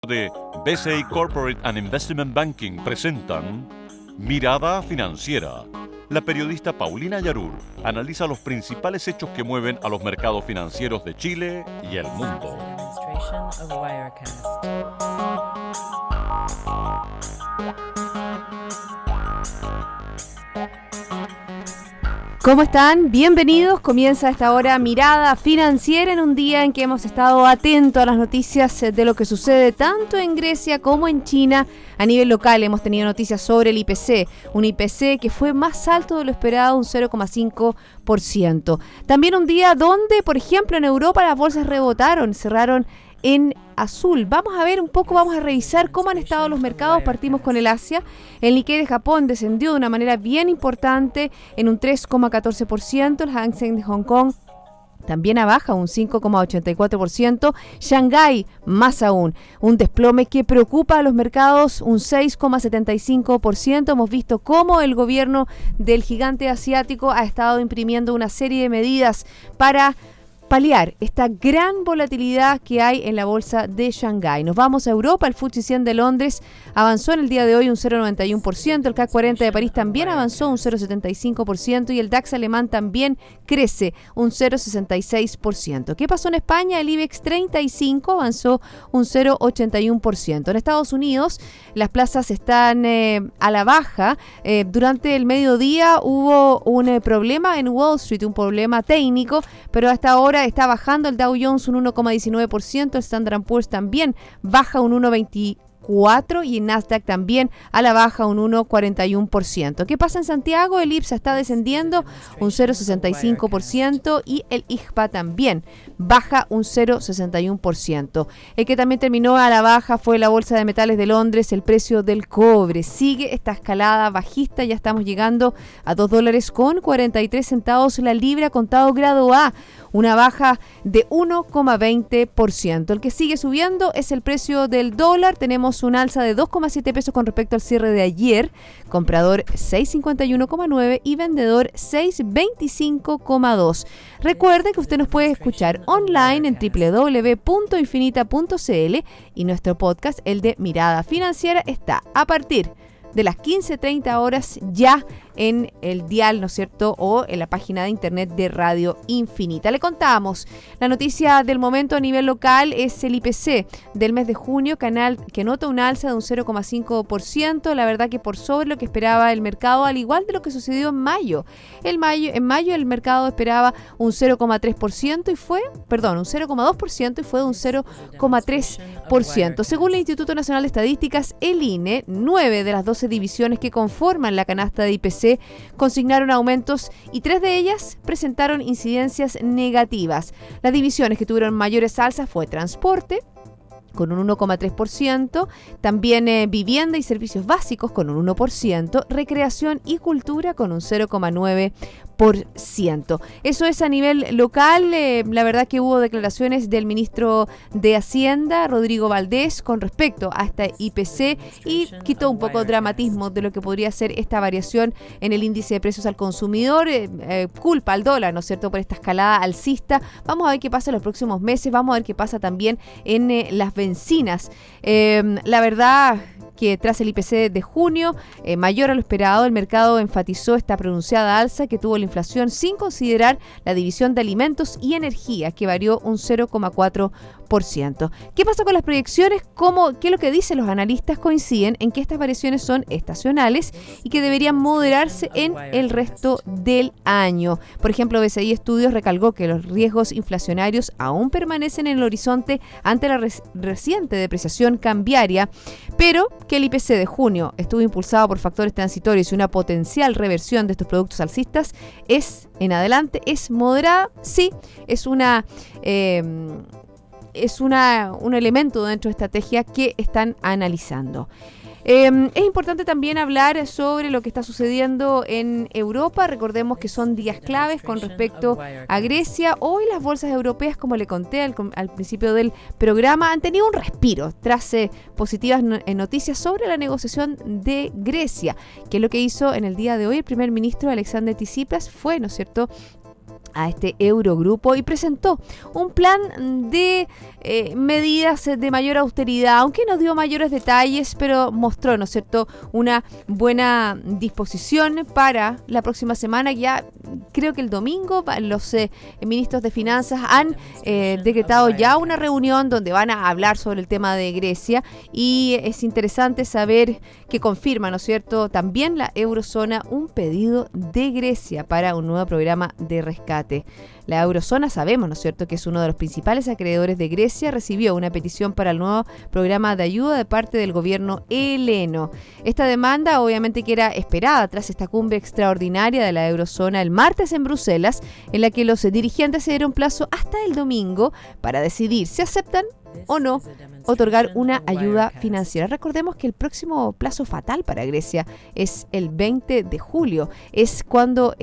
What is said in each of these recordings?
de BCI Corporate and Investment Banking presentan Mirada Financiera. La periodista Paulina Yarur analiza los principales hechos que mueven a los mercados financieros de Chile y el mundo. ¿Cómo están? Bienvenidos. Comienza a esta hora Mirada Financiera en un día en que hemos estado atentos a las noticias de lo que sucede tanto en Grecia como en China. A nivel local hemos tenido noticias sobre el IPC, un IPC que fue más alto de lo esperado, un 0,5%. También un día donde, por ejemplo, en Europa las bolsas rebotaron, cerraron en azul. Vamos a ver un poco, vamos a revisar cómo han estado los mercados. Partimos con el Asia. El Nikkei de Japón descendió de una manera bien importante en un 3,14%. El Hang Seng de Hong Kong también a baja, un 5,84%. Shanghái, más aún, un desplome que preocupa a los mercados, un 6,75%. Hemos visto cómo el gobierno del gigante asiático ha estado imprimiendo una serie de medidas para paliar esta gran volatilidad que hay en la bolsa de Shanghái. Nos vamos a Europa. El FTSE 100 de Londres avanzó en el día de hoy un 0,91%. El CAC 40 de París también avanzó un 0,75% y el DAX alemán también crece un 0,66%. ¿Qué pasó en España? El IBEX 35 avanzó un 0,81%. En Estados Unidos las plazas están a la baja. Durante el mediodía hubo un problema en Wall Street, un problema técnico, pero hasta ahora está bajando. El Dow Jones un 1,19%, el Standard & Poor's también baja un 1,24% y el Nasdaq también a la baja un 1,41%. ¿Qué pasa en Santiago? El IPSA está descendiendo un 0,65% y el IGPA también baja un 0,61%. El que también terminó a la baja fue la Bolsa de Metales de Londres. El precio del cobre sigue esta escalada bajista, ya estamos llegando a $2.43 la libra contado grado A, una baja de 1,20%. El que sigue subiendo es el precio del dólar. Tenemos un alza de 2,7 pesos con respecto al cierre de ayer. Comprador 651,9 y vendedor 625,2. Recuerde que usted nos puede escuchar online en www.infinita.cl y nuestro podcast, el de Mirada Financiera, está a partir de las 15:30 horas ya en el dial, ¿no es cierto?, o en la página de internet de Radio Infinita. Le contamos, la noticia del momento a nivel local es el IPC del mes de junio, que nota un alza de un 0,5%, la verdad que por sobre lo que esperaba el mercado, al igual de lo que sucedió en mayo. En mayo el mercado esperaba un 0,3% y fue, un 0,2% y fue de un 0,3%. Según el Instituto Nacional de Estadísticas, el INE, 9 de las 12 divisiones que conforman la canasta de IPC consignaron aumentos y 3 de ellas presentaron incidencias negativas. Las divisiones que tuvieron mayores alzas fue transporte, con un 1,3%, también vivienda y servicios básicos con un 1%, recreación y cultura con un 0,9%. Eso es a nivel local. La verdad que hubo declaraciones del ministro de Hacienda, Rodrigo Valdés, con respecto a esta IPC y quitó un poco de dramatismo de lo que podría ser esta variación en el índice de precios al consumidor. Culpa al dólar, ¿no es cierto?, por esta escalada alcista. Vamos a ver qué pasa en los próximos meses, vamos a ver qué pasa también en las bencinas. La verdad que tras el IPC de junio, mayor a lo esperado, el mercado enfatizó esta pronunciada alza que tuvo la inflación sin considerar la división de alimentos y energía, que varió un 0,4%. ¿Qué pasa con las proyecciones? ¿Qué es lo que dicen los analistas? Coinciden en que estas variaciones son estacionales y que deberían moderarse en el resto del año. Por ejemplo, BCI Estudios recalcó que los riesgos inflacionarios aún permanecen en el horizonte ante la reciente depreciación cambiaria, pero que el IPC de junio estuvo impulsado por factores transitorios y una potencial reversión de estos productos alcistas en adelante es moderada. Sí, es un elemento dentro de estrategia que están analizando. Es importante también hablar sobre lo que está sucediendo en Europa. Recordemos que son días claves con respecto a Grecia. Hoy las bolsas europeas, como le conté al principio del programa, han tenido un respiro tras positivas noticias sobre la negociación de Grecia. Que es lo que hizo en el día de hoy el primer ministro Alexander Tsipras fue, ¿no es cierto?, a este Eurogrupo y presentó un plan de medidas de mayor austeridad, aunque no dio mayores detalles, pero mostró, ¿no es cierto?, una buena disposición para la próxima semana. Ya creo que el domingo los ministros de Finanzas han decretado ya una reunión donde van a hablar sobre el tema de Grecia, y es interesante saber que confirma, ¿no es cierto?, también la eurozona un pedido de Grecia para un nuevo programa de rescate. La eurozona, sabemos, ¿no es cierto?, que es uno de los principales acreedores de Grecia, recibió una petición para el nuevo programa de ayuda de parte del gobierno heleno. Esta demanda, obviamente, que era esperada tras esta cumbre extraordinaria de la eurozona el martes en Bruselas, en la que los dirigentes se dieron plazo hasta el domingo para decidir si aceptan o no otorgar una ayuda financiera. Recordemos que el próximo plazo fatal para Grecia es el 20 de julio. Es cuando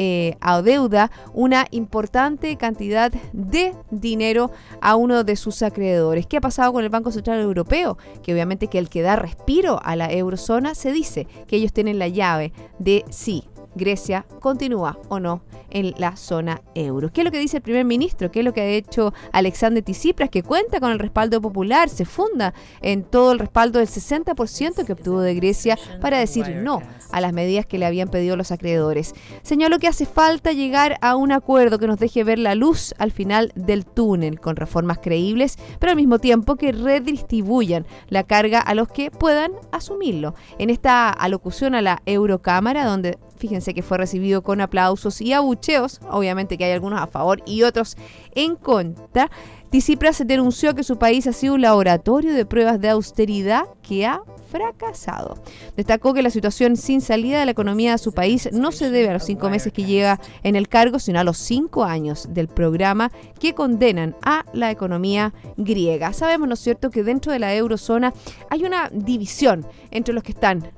adeuda una importante cantidad de dinero a uno de sus acreedores. ¿Qué ha pasado con el Banco Central Europeo? Que obviamente que el que da respiro a la eurozona, se dice que ellos tienen la llave de si Grecia continúa o no en la zona euro. ¿Qué es lo que dice el primer ministro? ¿Qué es lo que ha hecho Alexander Tsipras, que cuenta con el respaldo popular? Se funda en todo el respaldo del 60% que obtuvo de Grecia para decir no a las medidas que le habían pedido los acreedores. Señaló que hace falta llegar a un acuerdo que nos deje ver la luz al final del túnel, con reformas creíbles, pero al mismo tiempo que redistribuyan la carga a los que puedan asumirlo. En esta alocución a la Eurocámara, donde fíjense que fue recibido con aplausos y abucheos, obviamente que hay algunos a favor y otros en contra, Tsipras denunció que su país ha sido un laboratorio de pruebas de austeridad que ha fracasado. Destacó que la situación sin salida de la economía de su país no se debe a los 5 meses que lleva en el cargo, sino a los 5 años del programa que condenan a la economía griega. Sabemos, ¿no es cierto?, que dentro de la eurozona hay una división entre los que están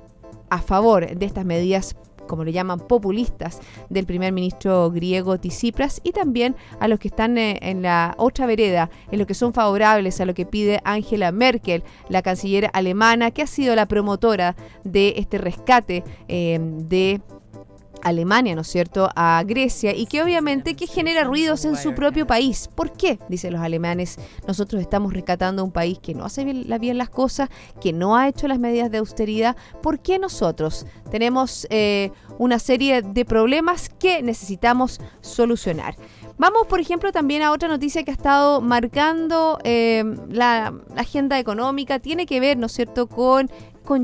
a favor de estas medidas, como le llaman, populistas del primer ministro griego Tsipras, y también a los que están en la otra vereda, en lo que son favorables a lo que pide Angela Merkel, la canciller alemana, que ha sido la promotora de este rescate de Alemania, ¿no es cierto?, a Grecia, y que obviamente que genera ruidos en su propio país. ¿Por qué? Dicen los alemanes, nosotros estamos rescatando a un país que no hace bien las cosas, que no ha hecho las medidas de austeridad. ¿Por qué nosotros tenemos una serie de problemas que necesitamos solucionar? Vamos, por ejemplo, también a otra noticia que ha estado marcando la agenda económica. Tiene que ver, ¿no es cierto?, con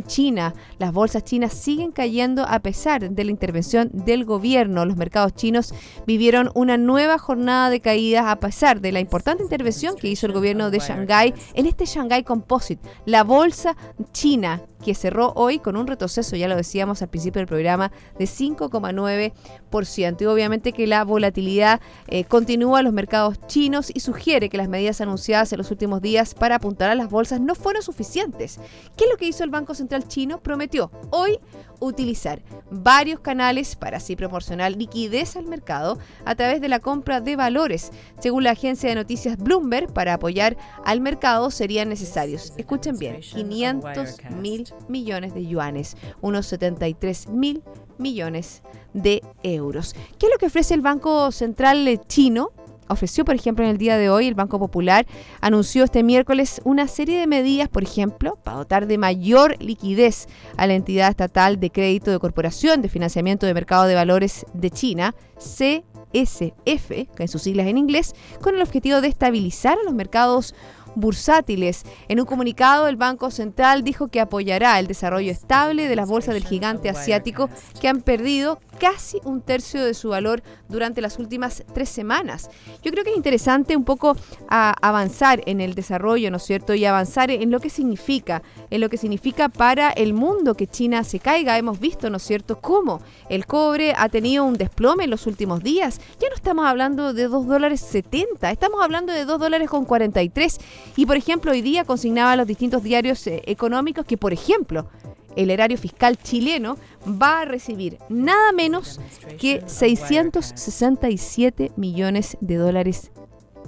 China. Las bolsas chinas siguen cayendo a pesar de la intervención del gobierno. Los mercados chinos vivieron una nueva jornada de caídas a pesar de la importante intervención que hizo el gobierno de Shanghái en este Shanghai Composite, la bolsa china, que cerró hoy con un retroceso, ya lo decíamos al principio del programa, de 5,9%. Y obviamente que la volatilidad continúa en los mercados chinos y sugiere que las medidas anunciadas en los últimos días para apuntar a las bolsas no fueron suficientes. ¿Qué es lo que hizo el Banco Central chino? Prometió hoy utilizar varios canales para así proporcionar liquidez al mercado a través de la compra de valores. Según la agencia de noticias Bloomberg, para apoyar al mercado serían necesarios, escuchen bien, 500.000 millones de yuanes, unos 73.000 millones de euros. ¿Qué es lo que ofrece el Banco Central chino? Ofreció, por ejemplo, en el día de hoy, el Banco Popular anunció este miércoles una serie de medidas, por ejemplo, para dotar de mayor liquidez a la entidad estatal de crédito de Corporación de Financiamiento de Mercado de Valores de China, CSF, que en sus siglas en inglés, con el objetivo de estabilizar a los mercados bursátiles. En un comunicado, el Banco Central dijo que apoyará el desarrollo estable de las bolsas del gigante asiático, que han perdido casi un tercio de su valor durante las últimas 3 semanas. Yo creo que es interesante un poco avanzar en el desarrollo, ¿no es cierto?, y avanzar en lo que significa para el mundo que China se caiga. Hemos visto, ¿no es cierto?, cómo el cobre ha tenido un desplome en los últimos días. Ya no estamos hablando de $2.70, estamos hablando de $2.43. Y, por ejemplo, hoy día consignaba a los distintos diarios económicos que, por ejemplo, el erario fiscal chileno va a recibir nada menos que 667 millones de dólares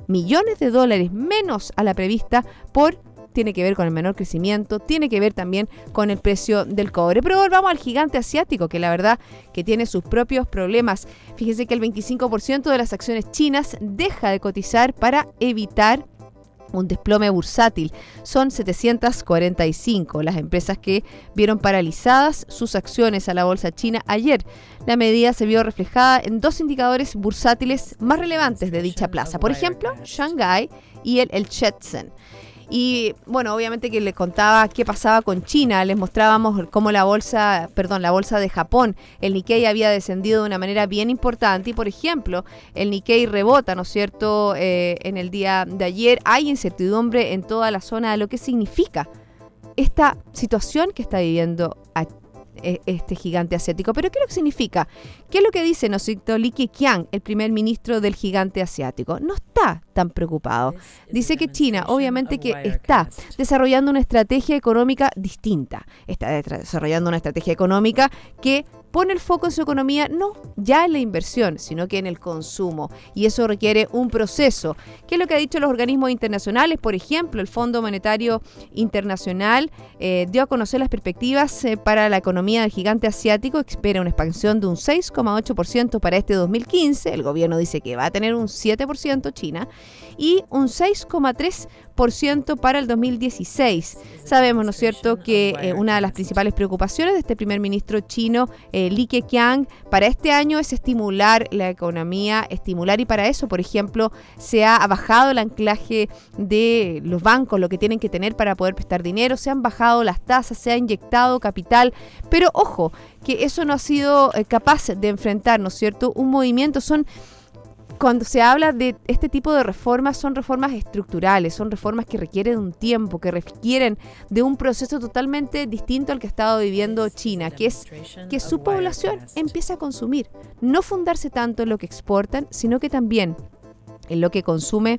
menos a la prevista por tiene que ver con el menor crecimiento, tiene que ver también con el precio del cobre. Pero volvamos al gigante asiático, que la verdad que tiene sus propios problemas. Fíjense que el 25% de las acciones chinas deja de cotizar para evitar un desplome bursátil. Son 745 las empresas que vieron paralizadas sus acciones a la bolsa china ayer. La medida se vio reflejada en dos indicadores bursátiles más relevantes de dicha plaza. Por ejemplo, Shanghái y el Shenzhen. Y bueno, obviamente que les contaba qué pasaba con China, les mostrábamos cómo la bolsa de Japón, el Nikkei había descendido de una manera bien importante y por ejemplo, el Nikkei rebota, ¿no es cierto?, en el día de ayer. Hay incertidumbre en toda la zona de lo que significa esta situación que está viviendo este gigante asiático. ¿Pero qué es lo que significa? ¿Qué es lo que dice, ¿no es cierto?, Li Keqiang, el primer ministro del gigante asiático? No está tan preocupado. Dice que China, obviamente que está desarrollando una estrategia económica distinta. Está desarrollando una estrategia económica que pone el foco en su economía no ya en la inversión, sino que en el consumo. Y eso requiere un proceso. ¿Qué es lo que han dicho los organismos internacionales? Por ejemplo, el Fondo Monetario Internacional dio a conocer las perspectivas para la economía del gigante asiático. Espera una expansión de un 6,8% para este 2015. El gobierno dice que va a tener un 7% China y un 6,3% para el 2016. Sabemos, ¿no es cierto?, que una de las principales preocupaciones de este primer ministro chino, Li Keqiang, para este año es estimular la economía, y para eso, por ejemplo, se ha bajado el anclaje de los bancos, lo que tienen que tener para poder prestar dinero, se han bajado las tasas, se ha inyectado capital, pero ojo, que eso no ha sido capaz de enfrentar, ¿no es cierto?, un movimiento. Cuando se habla de este tipo de reformas, son reformas estructurales, son reformas que requieren un tiempo, que requieren de un proceso totalmente distinto al que ha estado viviendo China, que es que su población empiece a consumir, no fundarse tanto en lo que exportan, sino que también en lo que consume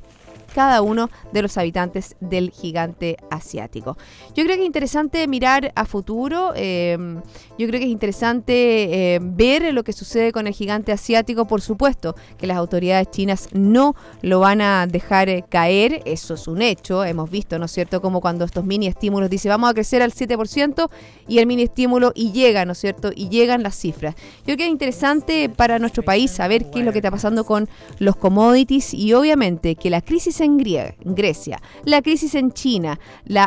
cada uno de los habitantes del gigante asiático. Yo creo que es interesante mirar a futuro, yo creo que es interesante ver lo que sucede con el gigante asiático. Por supuesto que las autoridades chinas no lo van a dejar caer, eso es un hecho. Hemos visto, ¿no es cierto?, como cuando estos mini estímulos dicen vamos a crecer al 7% y el mini estímulo y llega, ¿no es cierto?, y llegan las cifras. Yo creo que es interesante para nuestro país saber qué es lo que está pasando con los commodities y obviamente que la crisis en Grecia, la crisis en China,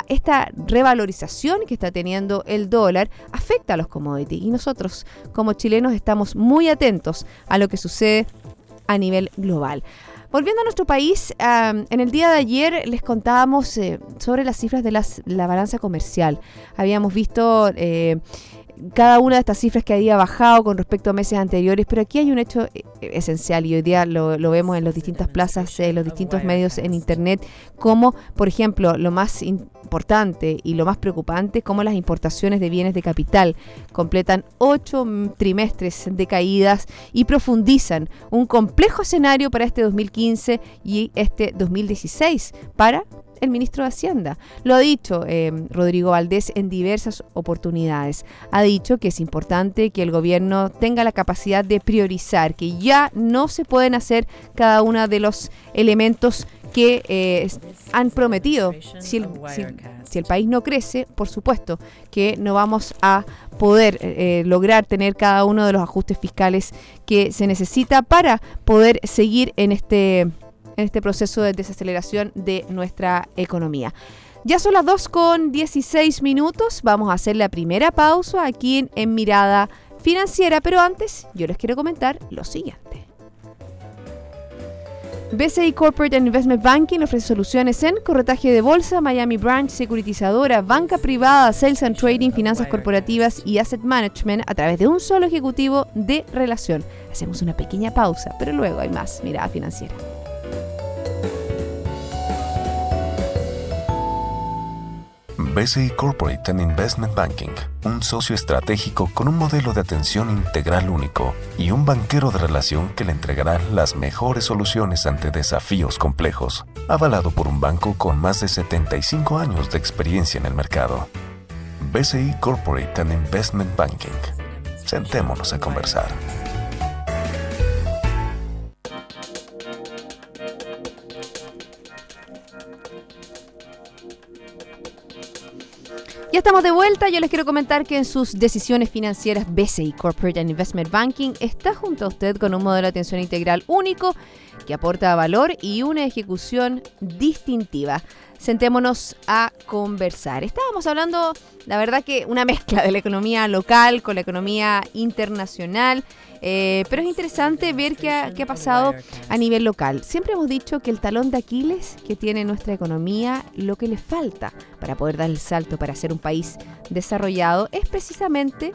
esta revalorización que está teniendo el dólar afecta a los commodities y nosotros como chilenos estamos muy atentos a lo que sucede a nivel global. Volviendo a nuestro país, en el día de ayer les contábamos sobre las cifras de la balanza comercial. Habíamos visto cada una de estas cifras que había bajado con respecto a meses anteriores, pero aquí hay un hecho esencial y hoy día lo vemos en las distintas plazas, en los distintos medios en internet, como por ejemplo lo más importante y lo más preocupante, como las importaciones de bienes de capital completan 8 trimestres de caídas y profundizan un complejo escenario para este 2015 y este 2016 para el ministro de Hacienda. Lo ha dicho Rodrigo Valdés en diversas oportunidades. Ha dicho que es importante que el gobierno tenga la capacidad de priorizar, que ya no se pueden hacer cada uno de los elementos que han prometido. Si el país no crece, por supuesto que no vamos a poder lograr tener cada uno de los ajustes fiscales que se necesita para poder seguir en este proceso de desaceleración de nuestra economía. Ya son las 2:16. Vamos a hacer la primera pausa aquí en Mirada Financiera, pero antes yo les quiero comentar lo siguiente. BCI Corporate and Investment Banking ofrece soluciones en corretaje de bolsa, Miami Branch, securitizadora, banca privada, sales and trading, finanzas corporativas y asset management a través de un solo ejecutivo de relación. Hacemos una pequeña pausa, pero luego hay más Mirada Financiera. BCI Corporate and Investment Banking, un socio estratégico con un modelo de atención integral único y un banquero de relación que le entregará las mejores soluciones ante desafíos complejos, avalado por un banco con más de 75 años de experiencia en el mercado. BCI Corporate and Investment Banking. Sentémonos a conversar. Ya estamos de vuelta. Yo les quiero comentar que en sus decisiones financieras BCI Corporate and Investment Banking está junto a usted con un modelo de atención integral único que aporta valor y una ejecución distintiva. Sentémonos a conversar. Estábamos hablando, la verdad que una mezcla de la economía local con la economía internacional, pero es interesante ver qué ha pasado a nivel local. Siempre hemos dicho que el talón de Aquiles que tiene nuestra economía, lo que le falta para poder dar el salto para ser un país desarrollado, es precisamente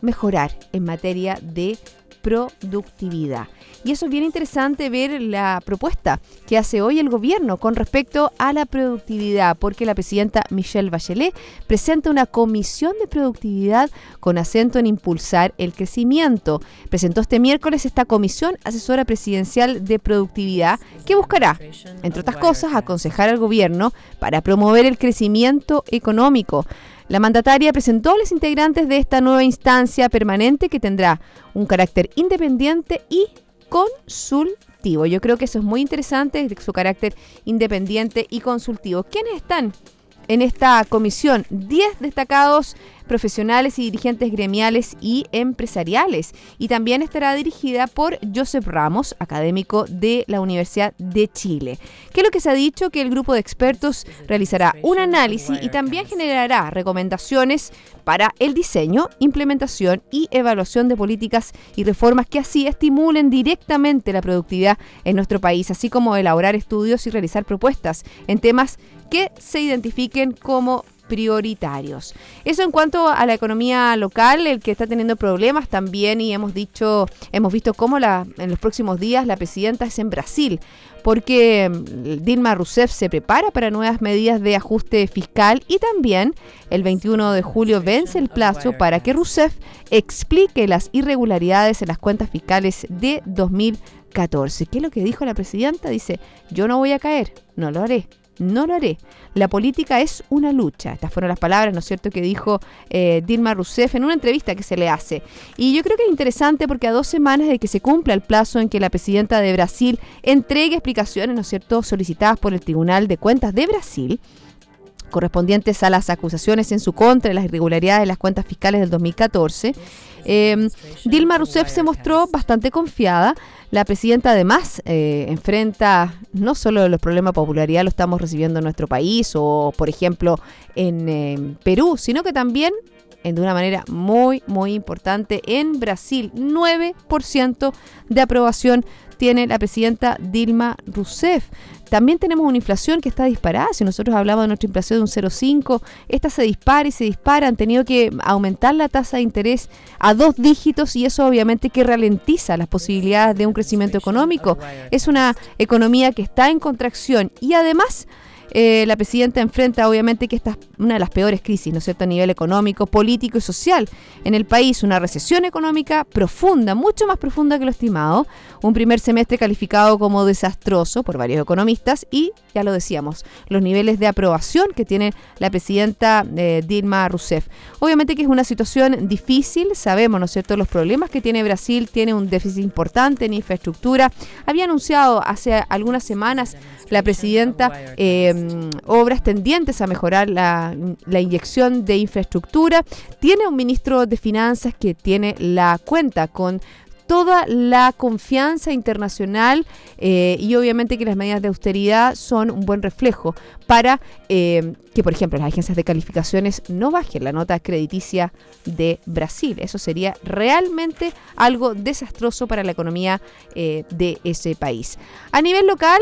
mejorar en materia de productividad. Y eso es bien interesante ver la propuesta que hace hoy el gobierno con respecto a la productividad, porque la presidenta Michelle Bachelet presenta una comisión de productividad con acento en impulsar el crecimiento. Presentó este miércoles esta comisión asesora presidencial de productividad que buscará, entre otras cosas, aconsejar al gobierno para promover el crecimiento económico. La mandataria presentó a los integrantes de esta nueva instancia permanente que tendrá un carácter independiente y consultivo. Yo creo que eso es muy interesante, su carácter independiente y consultivo. ¿Quiénes están en esta comisión? 10 destacados profesionales y dirigentes gremiales y empresariales. Y también estará dirigida por Joseph Ramos, académico de la Universidad de Chile. ¿Qué es lo que se ha dicho? Que el grupo de expertos realizará un análisis y también generará recomendaciones para el diseño, implementación y evaluación de políticas y reformas que así estimulen directamente la productividad en nuestro país, así como elaborar estudios y realizar propuestas en temas que se identifiquen como prioritarios. Eso en cuanto a la economía local, el que está teniendo problemas también, y hemos visto cómo en los próximos días la presidenta es en Brasil, porque Dilma Rousseff se prepara para nuevas medidas de ajuste fiscal y también el 21 de julio vence el plazo para que Rousseff explique las irregularidades en las cuentas fiscales de 2014. ¿Qué es lo que dijo la presidenta? Dice, yo no voy a caer, no lo haré. No lo haré. La política es una lucha. Estas fueron las palabras, ¿no es cierto?, que dijo Dilma Rousseff en una entrevista que se le hace. Y yo creo que es interesante porque a 2 semanas de que se cumpla el plazo en que la presidenta de Brasil entregue explicaciones, ¿no es cierto?, solicitadas por el Tribunal de Cuentas de Brasil, correspondientes a las acusaciones en su contra de las irregularidades de las cuentas fiscales del 2014, Dilma Rousseff se mostró bastante confiada. La presidenta además enfrenta no solo los problemas de popularidad, lo estamos recibiendo en nuestro país o, por ejemplo, en Perú, sino que también de una manera muy, muy importante en Brasil. 9% de aprobación tiene la presidenta Dilma Rousseff. También tenemos una inflación que está disparada. Si nosotros hablamos de nuestra inflación de un 0,5, esta se dispara y se dispara. Han tenido que aumentar la tasa de interés a 2 dígitos y eso obviamente que ralentiza las posibilidades de un crecimiento económico. Es una economía que está en contracción y además la presidenta enfrenta obviamente que esta es una de las peores crisis, ¿no es cierto?, a nivel económico, político y social en el país, una recesión económica profunda, mucho más profunda que lo estimado, un primer semestre calificado como desastroso por varios economistas y, ya lo decíamos, los niveles de aprobación que tiene la presidenta Dilma Rousseff. Obviamente que es una situación difícil, sabemos, ¿no es cierto?, los problemas que tiene Brasil, tiene un déficit importante en infraestructura. Había anunciado hace algunas semanas la presidenta obras tendientes a mejorar la inyección de infraestructura. Tiene un ministro de Finanzas que tiene la cuenta con toda la confianza internacional y obviamente que las medidas de austeridad son un buen reflejo para que, por ejemplo, las agencias de calificaciones no bajen la nota crediticia de Brasil. Eso sería realmente algo desastroso para la economía de ese país. A nivel local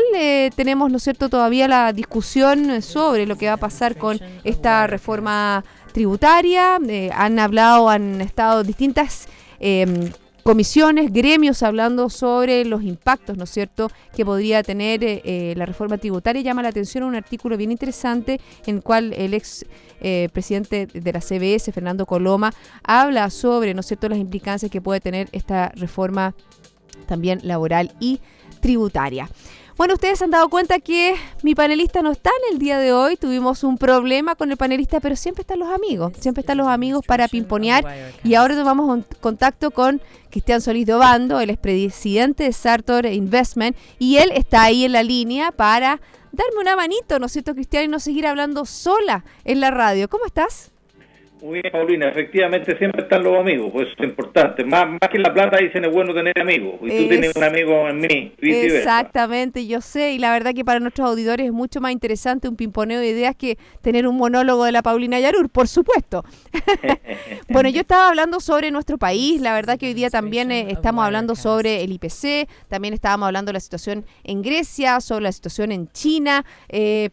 tenemos, ¿no es cierto?, todavía la discusión sobre lo que va a pasar con esta reforma tributaria. Han estado distintas comisiones, gremios hablando sobre los impactos, ¿no es cierto?, que podría tener la reforma tributaria. Llama la atención un artículo bien interesante en el cual el ex presidente de la CBS, Fernando Coloma, habla sobre, ¿no es cierto?, las implicancias que puede tener esta reforma también laboral y tributaria. Bueno, ustedes se han dado cuenta que mi panelista no está en el día de hoy. Tuvimos un problema con el panelista, pero siempre están los amigos para pimponear. Y ahora tomamos un contacto con Cristian Solís de Obando, el expresidente de Sartor Investment, y él está ahí en la línea para darme una manito, ¿no es cierto, Cristian? Y no seguir hablando sola en la radio. ¿Cómo estás? Muy bien, Paulina, efectivamente siempre están los amigos, pues eso es importante. Más que la plata dicen es bueno tener amigos, y tú tienes un amigo en mí, viceversa. Exactamente, yo sé, y la verdad que para nuestros auditores es mucho más interesante un pimponeo de ideas que tener un monólogo de la Paulina Yarur, por supuesto. Bueno, yo estaba hablando sobre nuestro país, la verdad que hoy día también estamos hablando sobre el IPC, también estábamos hablando de la situación en Grecia, sobre la situación en China,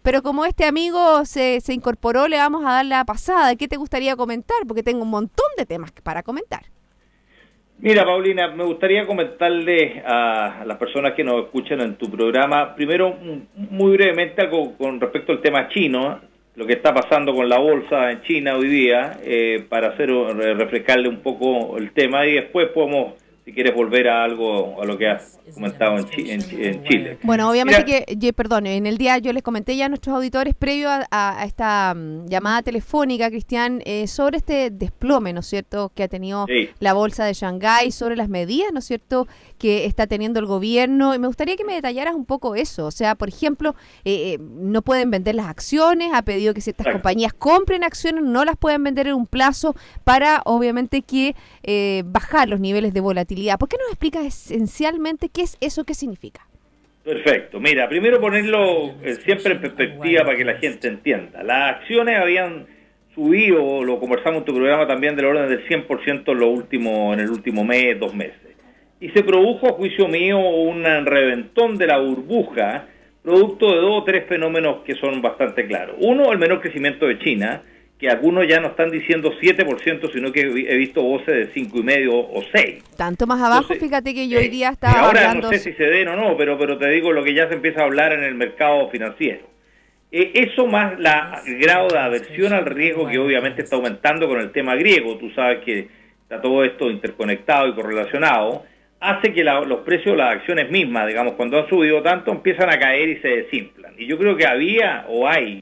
pero como este amigo se incorporó, le vamos a dar la pasada. ¿Qué te gustaría comentar? Porque tengo un montón de temas para comentar. Mira, Paulina, me gustaría comentarle a las personas que nos escuchan en tu programa, primero, muy brevemente, algo con respecto al tema chino, lo que está pasando con la bolsa en China hoy día, para refrescarle un poco el tema, y después podemos, si quieres, volver a lo que has comentado en Chile. Bueno, obviamente perdón, en el día yo les comenté ya a nuestros auditores previo a esta llamada telefónica, Cristian, sobre este desplome, ¿no es cierto?, que ha tenido la bolsa de Shanghái, sobre las medidas, ¿no es cierto?, que está teniendo el gobierno. Y me gustaría que me detallaras un poco eso. O sea, por ejemplo, no pueden vender las acciones, ha pedido que ciertas compañías compren acciones, no las pueden vender en un plazo para, obviamente, que bajar los niveles de volatilidad. ¿Por qué nos explicas esencialmente qué es eso, qué significa? Perfecto. Mira, primero ponerlo siempre en perspectiva para que la gente entienda. Las acciones habían subido, lo conversamos en tu programa también, del orden del 100% en el último mes, 2 meses. Y se produjo, a juicio mío, un reventón de la burbuja, producto de 2 o 3 fenómenos que son bastante claros. Uno, el menor crecimiento de China, que algunos ya no están diciendo 7%, sino que he visto voces de 5,5% o 6%. Tanto más abajo. Entonces, fíjate que yo hoy día estaba ahora hablando... no sé si se den o no, pero te digo lo que ya se empieza a hablar en el mercado financiero. Eso más el grado de aversión al riesgo que obviamente está aumentando con el tema griego. Tú sabes que está todo esto interconectado y correlacionado, hace que los precios de las acciones mismas, digamos, cuando han subido tanto, empiezan a caer y se desinflan. Y yo creo que había o hay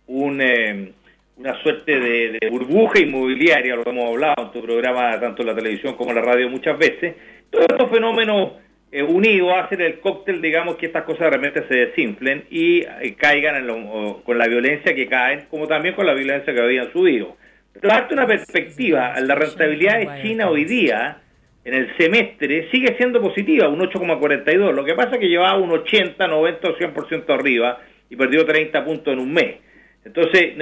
una suerte de burbuja inmobiliaria, lo hemos hablado en tu programa, tanto en la televisión como en la radio muchas veces. Todos estos fenómenos unidos hacen el cóctel, digamos, que estas cosas realmente se desinflen y caigan con la violencia que caen, como también con la violencia que habían subido. Pero darte una perspectiva, la rentabilidad de China hoy día, en el semestre, sigue siendo positiva, un 8,42. Lo que pasa es que llevaba un 80, 90 o 100% arriba y perdió 30 puntos en un mes. Entonces,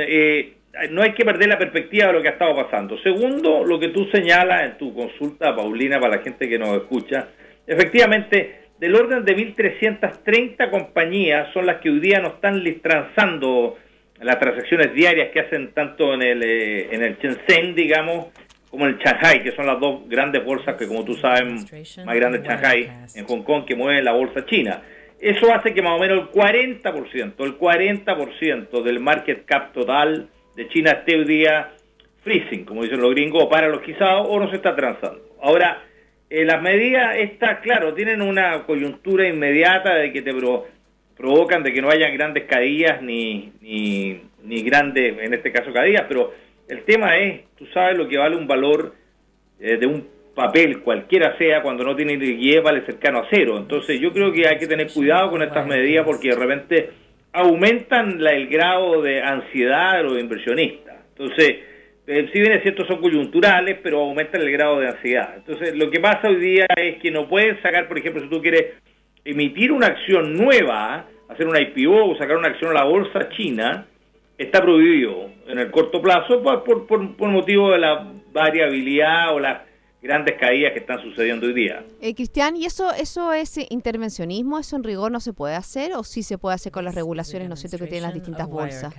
no hay que perder la perspectiva de lo que ha estado pasando. Segundo, lo que tú señalas en tu consulta, Paulina, para la gente que nos escucha, efectivamente, del orden de 1.330 compañías son las que hoy día no están transando las transacciones diarias que hacen tanto en el Shenzhen, digamos, como en el Shanghai, que son las 2 grandes bolsas que, como tú sabes, más grandes Shanghai, en Hong Kong, que mueven la bolsa china. Eso hace que más o menos el 40% del market cap total de China esté hoy día freezing, como dicen los gringos, o paralizado, o no se está transando. Ahora, las medidas estas, claro, tienen una coyuntura inmediata de que te provocan de que no haya grandes caídas ni grandes, en este caso, caídas, pero el tema es, tú sabes lo que vale un valor de un papel, cualquiera sea, cuando no tiene liquidez, vale cercano a cero. Entonces yo creo que hay que tener cuidado con estas medidas porque de repente aumentan el grado de ansiedad de los inversionistas. Entonces, si bien es cierto son coyunturales, pero aumentan el grado de ansiedad. Entonces, lo que pasa hoy día es que no puedes sacar, por ejemplo, si tú quieres emitir una acción nueva, hacer una IPO o sacar una acción a la bolsa china, está prohibido en el corto plazo por motivo de la variabilidad o las grandes caídas que están sucediendo hoy día. Cristian, ¿y eso es intervencionismo? ¿Eso en rigor no se puede hacer o sí se puede hacer con las regulaciones, ¿no es cierto?, que tienen las distintas bolsas?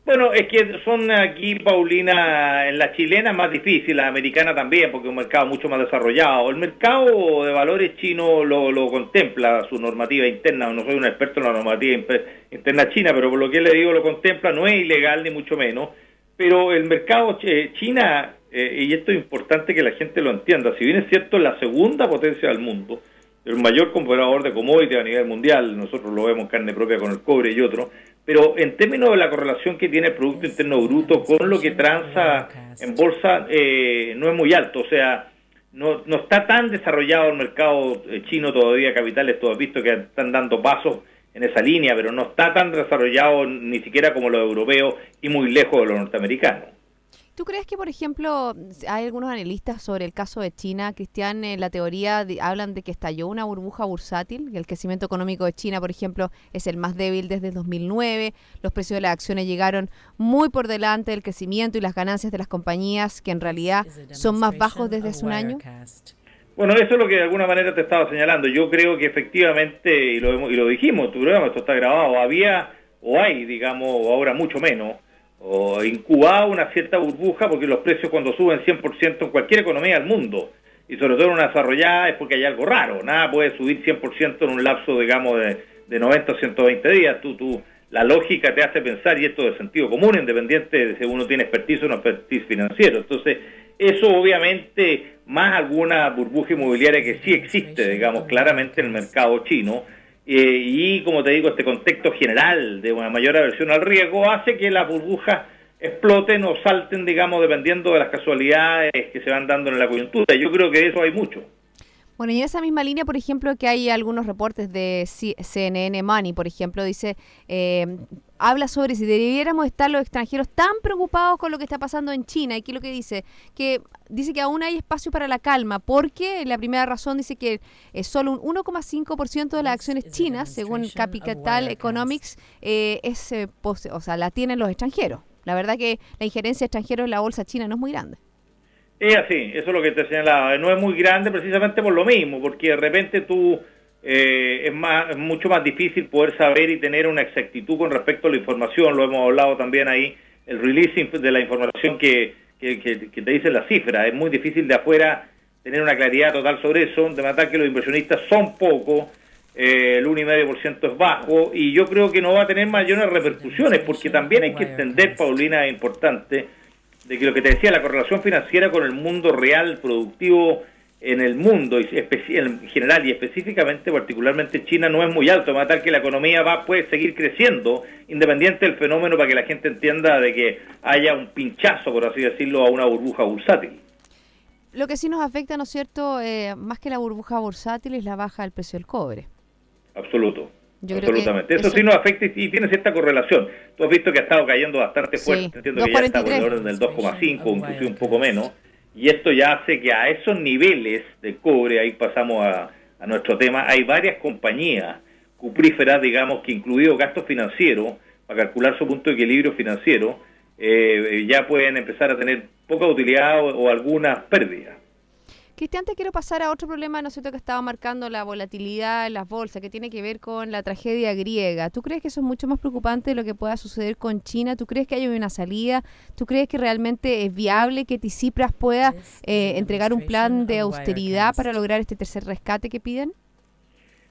Bueno, es que son aquí, Paulina, en la chilena es más difícil, la americana también, porque es un mercado mucho más desarrollado. El mercado de valores chino lo contempla su normativa interna. No soy un experto en la normativa interna china, pero por lo que le digo lo contempla, no es ilegal ni mucho menos. Pero el mercado China, y esto es importante que la gente lo entienda, si bien es cierto es la segunda potencia del mundo, el mayor comprador de commodities a nivel mundial, nosotros lo vemos en carne propia con el cobre y otros, pero en términos de la correlación que tiene el Producto Interno Bruto con lo que transa en bolsa, no es muy alto, o sea, no está tan desarrollado el mercado chino todavía, capitales, tú has visto que están dando pasos en esa línea, pero no está tan desarrollado ni siquiera como los europeos y muy lejos de los norteamericanos. ¿Tú crees que, por ejemplo, hay algunos analistas sobre el caso de China, Cristian, en la teoría hablan de que estalló una burbuja bursátil, que el crecimiento económico de China, por ejemplo, es el más débil desde 2009, los precios de las acciones llegaron muy por delante del crecimiento y las ganancias de las compañías, que en realidad son más bajos desde hace un año? Bueno, eso es lo que de alguna manera te estaba señalando. Yo creo que efectivamente, y lo dijimos en tu programa, esto está grabado, había, o hay, digamos, o ahora mucho menos, o incubado una cierta burbuja, porque los precios cuando suben 100% en cualquier economía del mundo, y sobre todo en una desarrollada, es porque hay algo raro. Nada puede subir 100% en un lapso, digamos, de 90 o 120 días. La lógica te hace pensar, y esto es sentido común, independiente de si uno tiene expertise o no expertise financiero. Entonces, eso obviamente, más alguna burbuja inmobiliaria que sí existe, digamos, claramente en el mercado chino, y como te digo, este contexto general de una mayor aversión al riesgo hace que las burbujas exploten o salten, digamos, dependiendo de las casualidades que se van dando en la coyuntura. Yo creo que de eso hay mucho. Bueno, y en esa misma línea, por ejemplo, que hay algunos reportes de CNN Money, por ejemplo, dice, habla sobre si debiéramos estar los extranjeros tan preocupados con lo que está pasando en China. ¿Y qué es lo que dice? Que dice que aún hay espacio para la calma, porque la primera razón dice que solo un 1,5% de las acciones chinas, según Capital Economics, la tienen los extranjeros. La verdad que la injerencia extranjera en la bolsa china no es muy grande. Es así, eso es lo que te señalaba. No es muy grande precisamente por lo mismo, porque de repente es mucho más difícil poder saber y tener una exactitud con respecto a la información. Lo hemos hablado también ahí, el releasing de la información que te dice la cifra. Es muy difícil de afuera tener una claridad total sobre eso, de manera que los inversionistas son pocos, el 1,5% es bajo, y yo creo que no va a tener mayores repercusiones, porque también hay que entender, Paulina, es importante, de que lo que te decía, la correlación financiera con el mundo real, productivo en el mundo, en general y específicamente, particularmente China, no es muy alto, de manera que la economía puede seguir creciendo, independiente del fenómeno, para que la gente entienda de que haya un pinchazo, por así decirlo, a una burbuja bursátil. Lo que sí nos afecta, ¿no es cierto?, más que la burbuja bursátil, es la baja del precio del cobre. Absolutamente. Eso sí nos afecta y tiene cierta correlación. Tú has visto que ha estado cayendo bastante fuerte, sí. Entiendo que ya está por el orden del 2,5, inclusive un poco menos, y esto ya hace que a esos niveles de cobre, ahí pasamos a nuestro tema, hay varias compañías cupríferas, digamos, que incluido gastos financieros, para calcular su punto de equilibrio financiero, ya pueden empezar a tener poca utilidad o algunas pérdidas. Cristian, te quiero pasar a otro problema, ¿no es cierto?, que estaba marcando la volatilidad en las bolsas, que tiene que ver con la tragedia griega. ¿Tú crees que eso es mucho más preocupante de lo que pueda suceder con China? ¿Tú crees que hay una salida? ¿Tú crees que realmente es viable que Tsipras pueda entregar un plan de austeridad para lograr este tercer rescate que piden?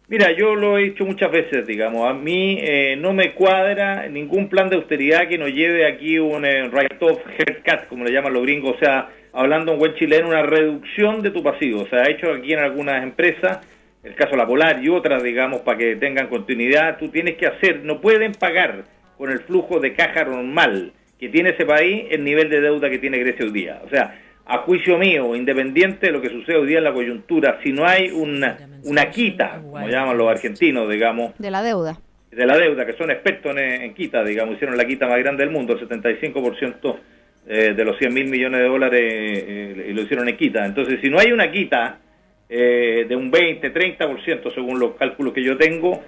Mira, yo lo he dicho muchas veces, digamos, a mí no me cuadra ningún plan de austeridad que nos lleve aquí un write-off haircut, como le llaman los gringos, o sea, hablando en buen chileno, una reducción de tu pasivo. O sea, hecho aquí en algunas empresas, el caso de la Polar y otras, digamos, para que tengan continuidad, tú tienes que no pueden pagar con el flujo de caja normal que tiene ese país el nivel de deuda que tiene Grecia hoy día. O sea, a juicio mío, independiente de lo que sucede hoy día en la coyuntura, si no hay una quita, como llaman los argentinos, digamos, de la deuda, que son expertos en quita, digamos, hicieron la quita más grande del mundo, el 75% de los 100.000 millones de dólares lo hicieron en quita. Entonces, si no hay una quita de un 20-30%, según los cálculos que yo tengo,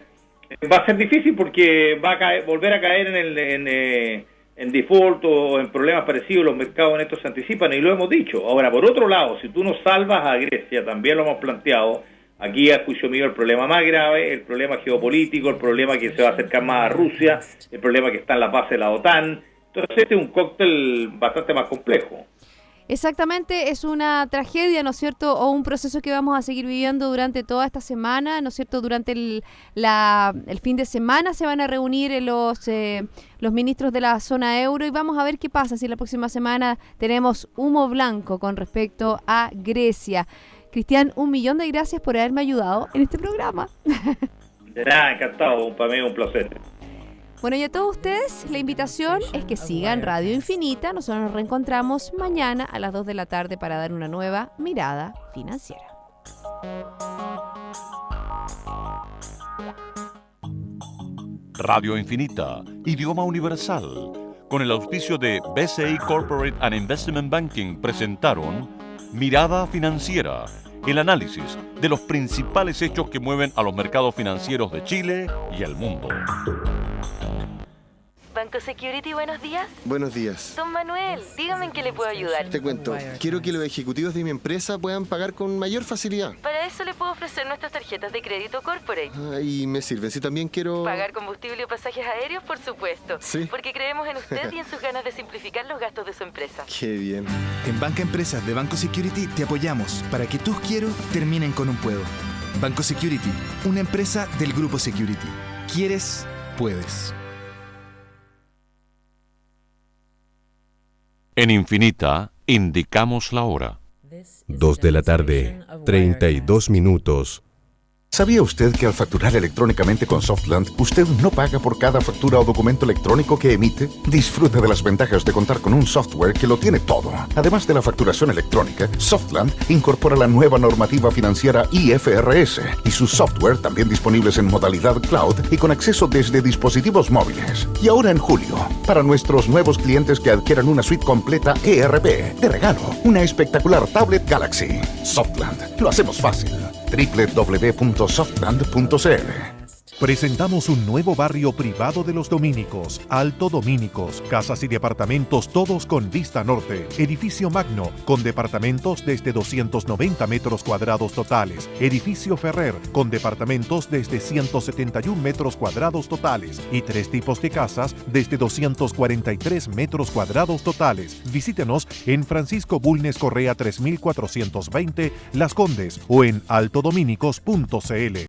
va a ser difícil, porque va a volver a caer en default o en problemas parecidos. Los mercados en esto se anticipan, y lo hemos dicho. Ahora, por otro lado, si tú no salvas a Grecia, también lo hemos planteado, aquí a juicio mío el problema más grave, el problema geopolítico, el problema que se va a acercar más a Rusia, el problema que está en la base de la OTAN. Entonces este es un cóctel bastante más complejo. Exactamente, es una tragedia, ¿no es cierto?, o un proceso que vamos a seguir viviendo durante toda esta semana, ¿no es cierto? Durante el fin de semana se van a reunir los ministros de la zona euro, y vamos a ver qué pasa si la próxima semana tenemos humo blanco con respecto a Grecia. Cristian, 1.000.000 de gracias por haberme ayudado en este programa. De nada, encantado, para mí es un placer. Bueno, y a todos ustedes, la invitación es que sigan Radio Infinita. Nosotros nos reencontramos mañana a las 2 de la tarde para dar una nueva mirada financiera. Radio Infinita, idioma universal, con el auspicio de BCI Corporate and Investment Banking, presentaron Mirada Financiera, el análisis de los principales hechos que mueven a los mercados financieros de Chile y el mundo. Banco Security, buenos días. Buenos días. Don Manuel, dígame en qué le puedo ayudar. Te cuento, quiero que los ejecutivos de mi empresa puedan pagar con mayor facilidad. Para eso le puedo ofrecer nuestras tarjetas de crédito corporate. Y me sirven. Si también quiero... Pagar combustible o pasajes aéreos, por supuesto. Sí. Porque creemos en usted y en sus ganas de simplificar los gastos de su empresa. Qué bien. En Banca Empresas de Banco Security te apoyamos para que tus quiero terminen con un puedo. Banco Security, una empresa del Grupo Security. ¿Quieres? Puedes. En Infinita, indicamos la hora. 2 de la tarde, 32 minutos. ¿Sabía usted que al facturar electrónicamente con Softland, usted no paga por cada factura o documento electrónico que emite? Disfruta de las ventajas de contar con un software que lo tiene todo. Además de la facturación electrónica, Softland incorpora la nueva normativa financiera IFRS y sus software también disponibles en modalidad cloud y con acceso desde dispositivos móviles. Y ahora en julio, para nuestros nuevos clientes que adquieran una suite completa ERP, de regalo, una espectacular tablet Galaxy. Softland, lo hacemos fácil. www.softland.cl. Presentamos un nuevo barrio privado de los dominicos, Alto Domínicos, casas y departamentos todos con vista norte, edificio magno con departamentos desde 290 metros cuadrados totales, edificio Ferrer con departamentos desde 171 metros cuadrados totales y 3 tipos de casas desde 243 metros cuadrados totales. Visítenos en Francisco Bulnes Correa 3420 Las Condes o en altodominicos.cl.